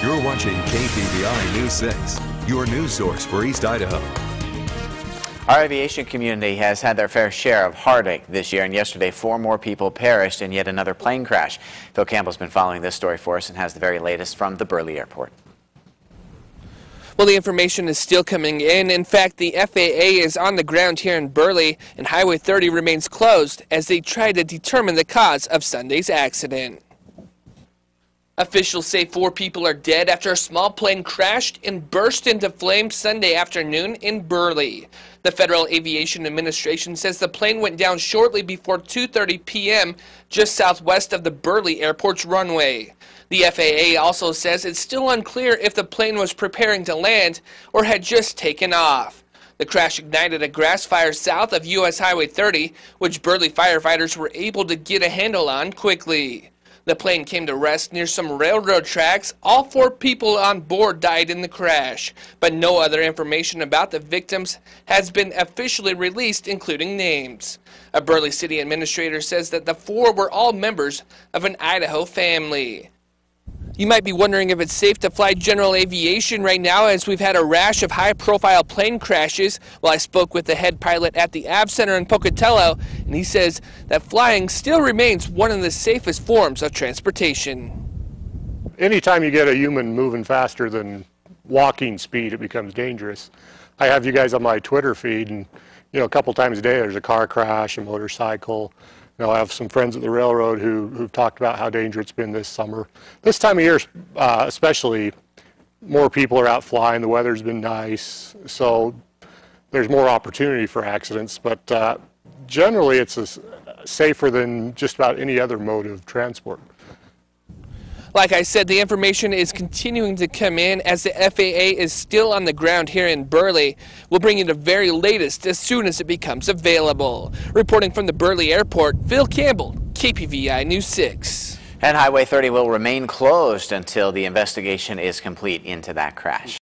You're watching KPVI News 6, your news source for East Idaho. Our aviation community has had their fair share of heartache this year, and yesterday 4 more people perished in yet another plane crash. Phil Campbell's been following this story for us and has the very latest from the Burley airport. Well, the information is still coming in. In fact, the FAA is on the ground here in Burley, and Highway 30 remains closed as they try to determine the cause of Sunday's accident. Officials say 4 people are dead after a small plane crashed and burst into flames Sunday afternoon in Burley. The Federal Aviation Administration says the plane went down shortly before 2:30 p.m. just southwest of the Burley Airport's runway. The FAA also says it's still unclear if the plane was preparing to land or had just taken off. The crash ignited a grass fire south of U.S. Highway 30, which Burley firefighters were able to get a handle on quickly. The plane came to rest near some railroad tracks. All 4 people on board died in the crash, but no other information about the victims has been officially released, including names. A Burley city administrator says that the 4 were all members of an Idaho family. You might be wondering if it's safe to fly general aviation right now, as we've had a rash of high-profile plane crashes. Well, I spoke with the head pilot at the Av Center in Pocatello, and he says that flying still remains one of the safest forms of transportation. Anytime you get a human moving faster than walking speed, it becomes dangerous. I have you guys on my Twitter feed, and a couple times a day there's a car crash, a motorcycle. I have some friends at the railroad who've talked about how dangerous it's been this summer. This time of year, especially, more people are out flying. The weather's been nice, so there's more opportunity for accidents. But generally, it's safer than just about any other mode of transport. Like I said, the information is continuing to come in as the FAA is still on the ground here in Burley. We'll bring you the very latest as soon as it becomes available. Reporting from the Burley Airport, Phil Campbell, KPVI News 6. And Highway 30 will remain closed until the investigation is complete into that crash.